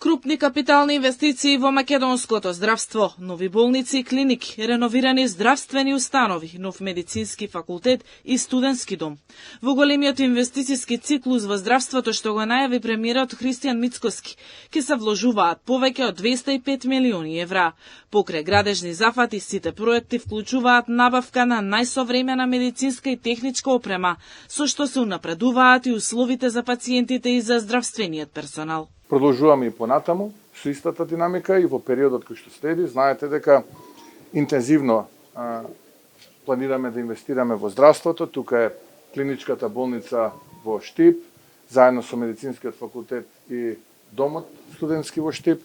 Крупни капитални инвестиции во македонското здравство, нови болници и клиники, реновирани здравствени установи, нов медицински факултет и студентски дом. Во големиот инвестициски циклус во здравството што го најави премиерот Христијан Мицкоски, ќе се вложуваат повеќе од 205 милиони евра. Покрај градежни зафати, сите проекти вклучуваат набавка на најсовремена медицинска и техничка опрема, со што се унапредуваат и условите за пациентите и за здравствениот персонал. Продолжуваме и понатаму со истата динамика и во периодот кој што следи. Знаете дека интензивно планираме да инвестираме во здравството. Тука е клиничката болница во Штип, заедно со медицинскиот факултет и домот студентски во Штип.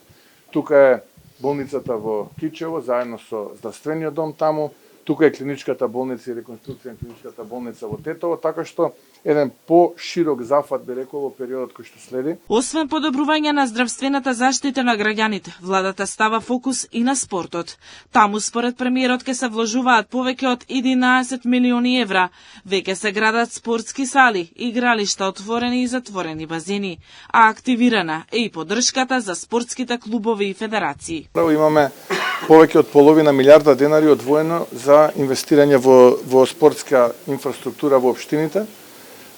Тука е болницата во Кичево, заедно со здравствениот дом таму. Тука е клиничката болница и реконструкција на клиничката болница во Тетово, така што еден поширок зафат би рекол во периодот кој што следи. Освен подобрување на здравствената заштита на граѓаните, владата става фокус и на спортот. Таму според премиерот ќе се вложуваат повеќе од 11 милиони евра. Веќе се градат спортски сали, игралишта, отворени и затворени базени, а активирана е и поддршката за спортските клубови и федерации. Имаме повеќе од половина милиарда денари одвоено за инвестирање во спортска инфраструктура во општините.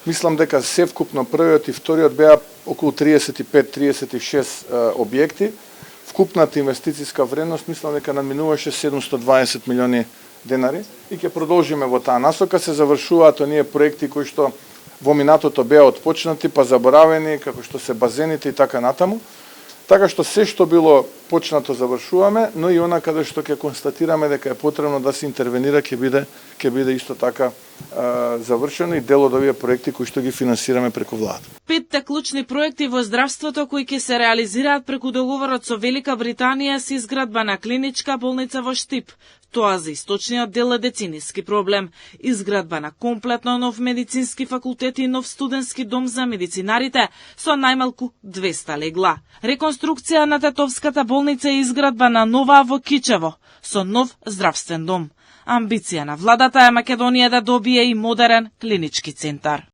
Мислам дека севкупно првиот и вториот беа околу 35-36 објекти. Вкупната инвестициска вредност мислам дека надминуваше 720 милиони денари и ќе продолжиме во таа насока. Се завршуваат оние проекти кои што во минатото беа отпочнати па заборавени, како што се базените и така натаму. Така што се што било почнато завршуваме, но и она каде што ќе констатираме дека е потребно да се интервенира ќе биде исто така завршено и дел од овие проекти кои што ги финансираме преку владата. 5 клучни проекти во здравството кои ќе се реализираат преку договорот со Велика Британија се изградба на клиничка болница во Штип. Тоа за источниот дел е децениски проблем. Изградба на комплетно нов медицински факултет и нов студентски дом за медицинарите со најмалку 200 легла. Реконструкција на Тетовската болница и изградба на нова во Кичево со нов здравствен дом. Амбиција на владата е Македонија да добие и модерен клинички центар.